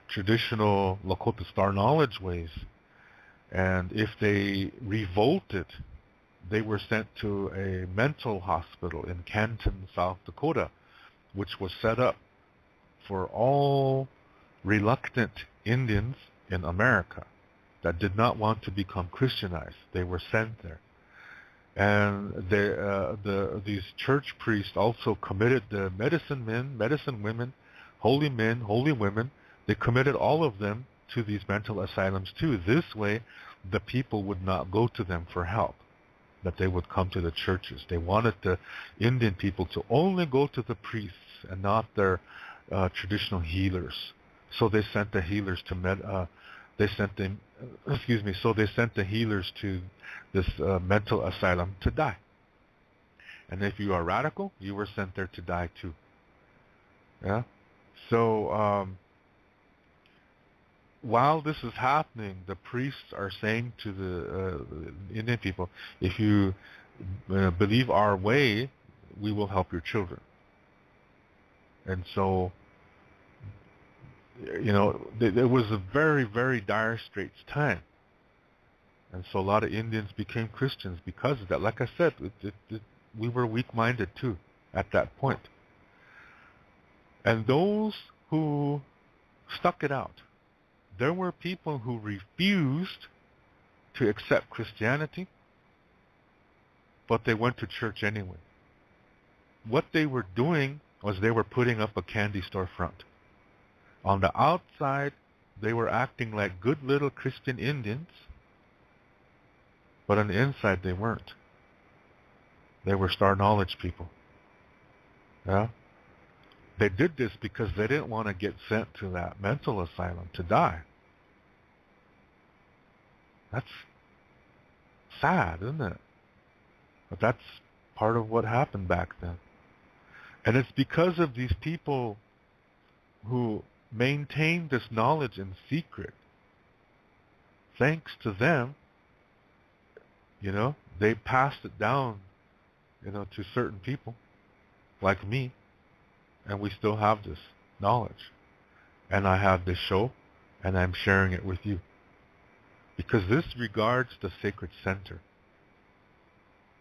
S1: traditional Lakota star knowledge ways. And if they revolted, they were sent to a mental hospital in Canton, South Dakota, which was set up for all reluctant Indians in America that did not want to become Christianized. They were sent there. And these church priests also committed the medicine men, medicine women, holy men, holy women. They committed all of them to these mental asylums too. This way, the people would not go to them for help, that they would come to the churches. They wanted the Indian people to only go to the priests and not their traditional healers. So they sent the healers to So they sent the healers to this mental asylum to die. And if you are radical, you were sent there to die too. Yeah. So while this is happening, the priests are saying to the Indian people, if you believe our way, we will help your children. And so, it was a very, very dire straits time. And so a lot of Indians became Christians because of that. Like I said, we were weak-minded too at that point. And those who stuck it out, there were people who refused to accept Christianity, but they went to church anyway. What they were doing was they were putting up a candy store front. On the outside, they were acting like good little Christian Indians, but on the inside they weren't. They were Star Knowledge people. Yeah? They did this because they didn't want to get sent to that mental asylum to die. That's sad, isn't it? But that's part of what happened back then. And it's because of these people who maintained this knowledge in secret. Thanks to them, they passed it down, to certain people like me, and we still have this knowledge. And I have this show, and I'm sharing it with you. Because this regards the sacred center.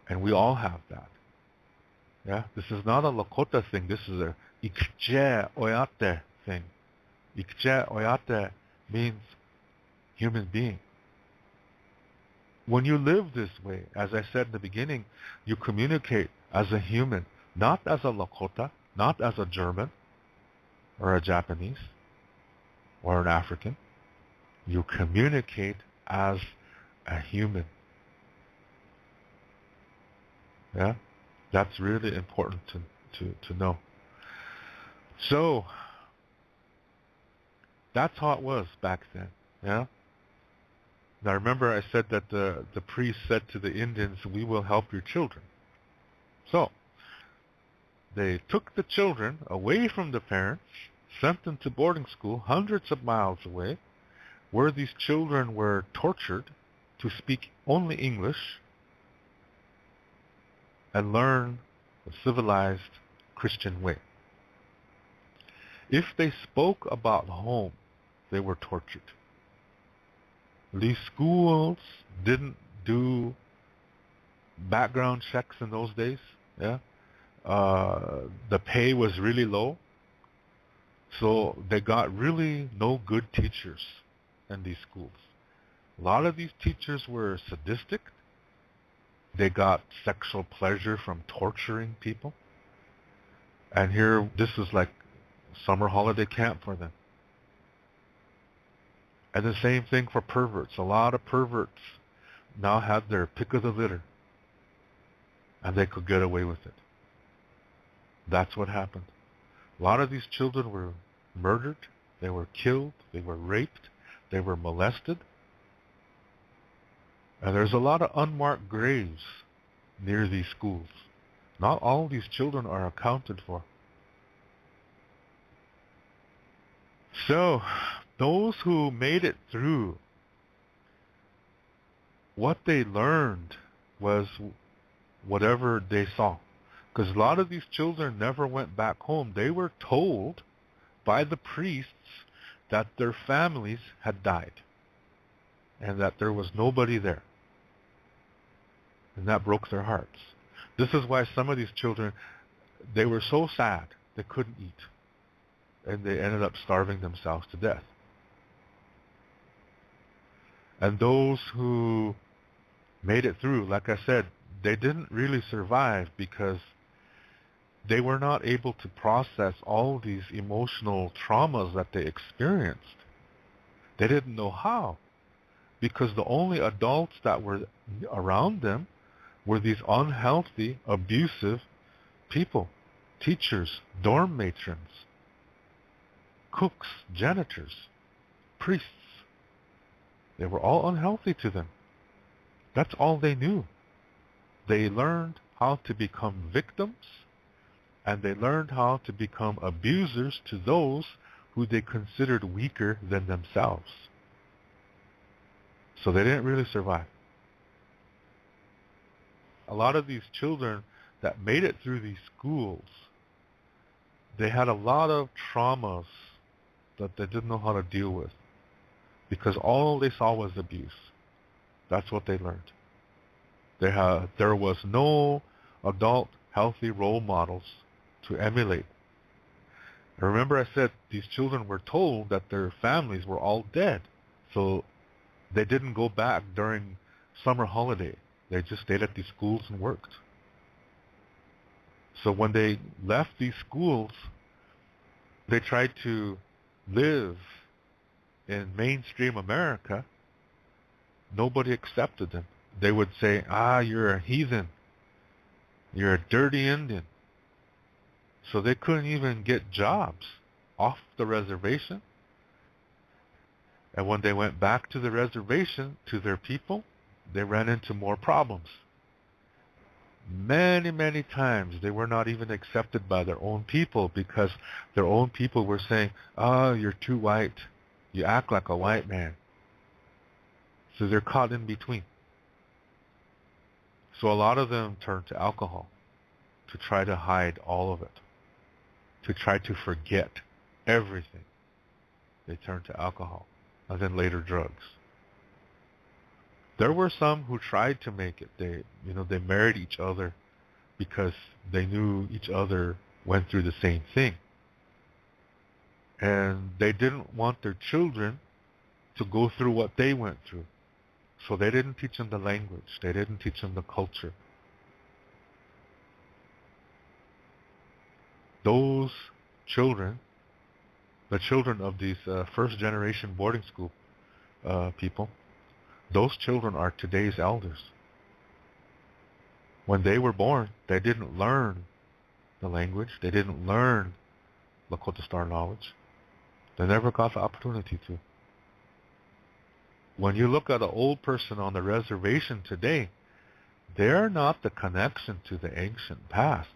S1: And we all have that. Yeah? This is not a Lakota thing. This is a Ikje Oyate thing. Ikje Oyate means human being. When you live this way, as I said in the beginning, you communicate as a human, not as a Lakota, not as a German, or a Japanese, or an African. You communicate as a human. Yeah? That's really important to know. So, that's how it was back then. Yeah? Now remember I said that the priest said to the Indians, we will help your children. So, they took the children away from the parents, sent them to boarding school hundreds of miles away, where these children were tortured to speak only English and learn the civilized Christian way. If they spoke about home, they were tortured. These schools didn't do background checks in those days. Yeah, the pay was really low, so they got really no good teachers in these schools. A lot of these teachers were sadistic. They got sexual pleasure from torturing people. And here, this is like summer holiday camp for them. And the same thing for perverts. A lot of perverts now had their pick of the litter. And they could get away with it. That's what happened. A lot of these children were murdered. They were killed. They were raped. They were molested. And there's a lot of unmarked graves near these schools. Not all these children are accounted for. So, those who made it through, what they learned was whatever they saw. Because a lot of these children never went back home. They were told by the priests that their families had died and that there was nobody there. And that broke their hearts. This is why some of these children, they were so sad they couldn't eat. And they ended up starving themselves to death. And those who made it through, like I said, they didn't really survive because they were not able to process all these emotional traumas that they experienced. They didn't know how, because the only adults that were around them were these unhealthy, abusive people, teachers, dorm matrons, cooks, janitors, priests. They were all unhealthy to them. That's all they knew. They learned how to become victims, and they learned how to become abusers to those who they considered weaker than themselves. So they didn't really survive. A lot of these children that made it through these schools, they had a lot of traumas that they didn't know how to deal with because all they saw was abuse. That's what they learned. There was no adult healthy role models to emulate. And remember I said these children were told that their families were all dead. So they didn't go back during summer holiday. They just stayed at these schools and worked. So when they left these schools, they tried to live in mainstream America, nobody accepted them. They would say, you're a heathen. You're a dirty Indian. So they couldn't even get jobs off the reservation. And when they went back to the reservation, to their people, they ran into more problems. Many, many times they were not even accepted by their own people because their own people were saying, you're too white. You act like a white man. So they're caught in between. So a lot of them turned to alcohol to try to hide all of it, to try to forget everything. They turned to alcohol and then later drugs. There were some who tried to make it. They married each other because they knew each other went through the same thing. And they didn't want their children to go through what they went through. So they didn't teach them the language. They didn't teach them the culture. Those children, the children of these first-generation boarding school people, those children are today's elders. When they were born, they didn't learn the language. They didn't learn Lakota Star knowledge. They never got the opportunity to. When you look at an old person on the reservation today, they're not the connection to the ancient past.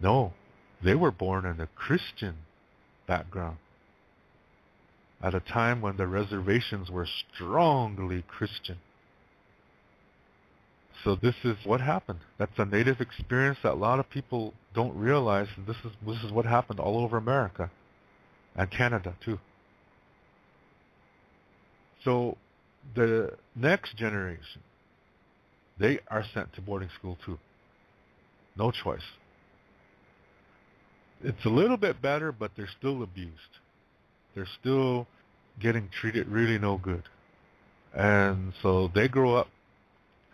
S1: No, they were born in a Christian background at a time when the reservations were strongly Christian. So this is what happened. That's a native experience that a lot of people don't realize. This is what happened all over America and Canada too. So the next generation, they are sent to boarding school too. No choice. It's a little bit better, but they're still abused. They're still getting treated really no good. And so they grow up,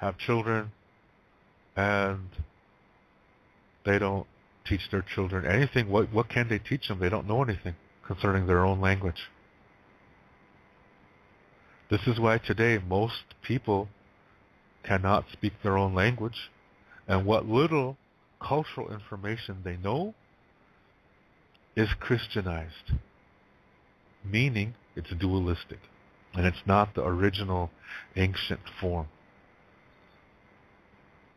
S1: have children, and they don't teach their children anything. What can they teach them? They don't know anything concerning their own language. This is why today most people cannot speak their own language, and what little cultural information they know is Christianized, meaning it's dualistic, and it's not the original ancient form.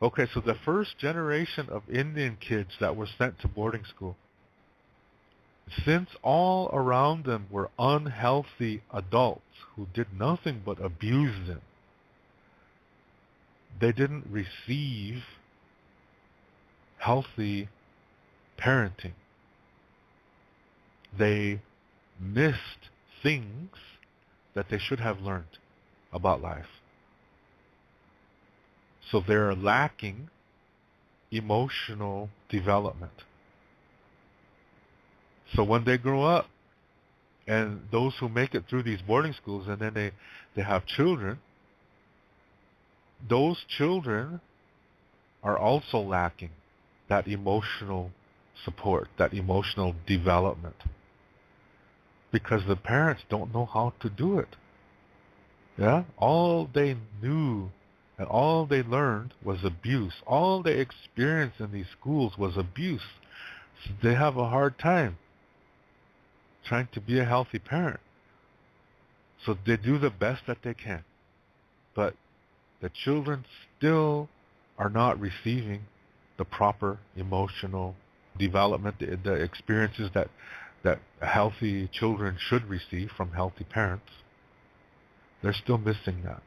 S1: Okay, so the first generation of Indian kids that were sent to boarding school, since all around them were unhealthy adults who did nothing but abuse them, they didn't receive healthy parenting. They missed things that they should have learned about life. So they're lacking emotional development. So when they grow up, and those who make it through these boarding schools and then they have children, those children are also lacking that emotional support, that emotional development, because the parents don't know how to do it. Yeah? All they knew and all they learned was abuse. All they experienced in these schools was abuse. So they have a hard time trying to be a healthy parent. So they do the best that they can. But the children still are not receiving the proper emotional development, the experiences that healthy children should receive from healthy parents. They're still missing that.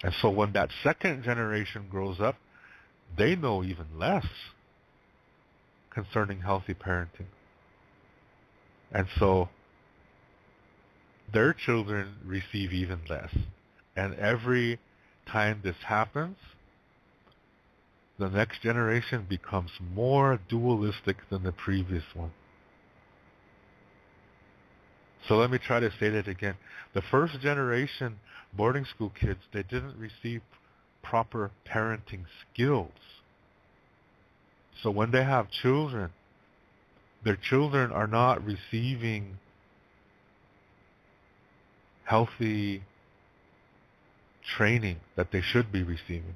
S1: And so when that second generation grows up, they know even less concerning healthy parenting. And so their children receive even less. And every time this happens, the next generation becomes more dualistic than the previous one. So let me try to say that again. The first generation boarding school kids, they didn't receive proper parenting skills. So when they have children, their children are not receiving healthy training that they should be receiving.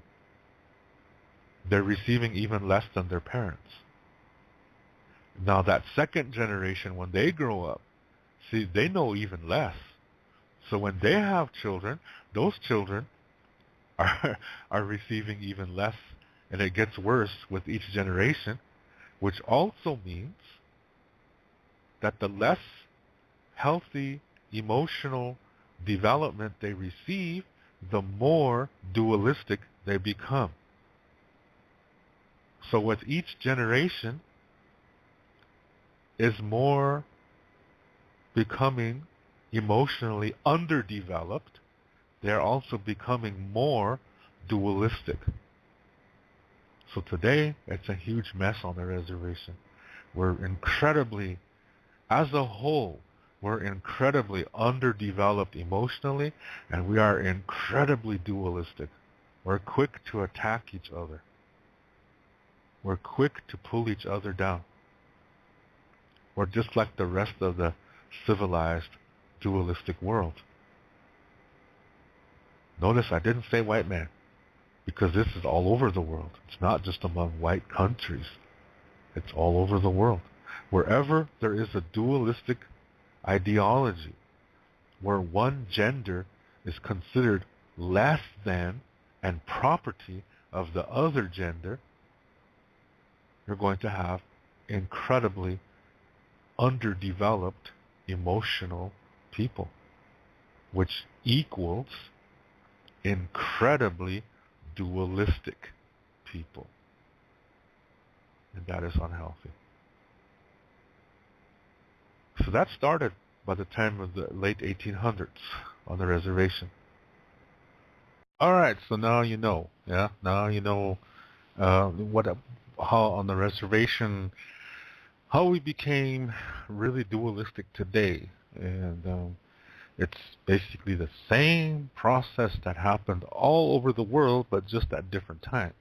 S1: They're receiving even less than their parents. Now that second generation, when they grow up, see, they know even less. So when they have children, those children are receiving even less, and it gets worse with each generation, which also means that the less healthy emotional development they receive, the more dualistic they become. So with each generation is more becoming emotionally underdeveloped, they're also becoming more dualistic. So today, it's a huge mess on the reservation. We're incredibly, as a whole, we're incredibly underdeveloped emotionally, and we are incredibly dualistic. We're quick to attack each other. We're quick to pull each other down. We're just like the rest of the civilized, dualistic world. Notice I didn't say white man, because this is all over the world. It's not just among white countries. It's all over the world. Wherever there is a dualistic ideology, where one gender is considered less than and property of the other gender, you're going to have incredibly underdeveloped emotional people, which equals incredibly dualistic people. And that is unhealthy. So that started by the time of the late 1800s on the reservation. All right, so now you know. Yeah, now you know how on the reservation, how we became really dualistic today. And it's basically the same process that happened all over the world, but just at different times.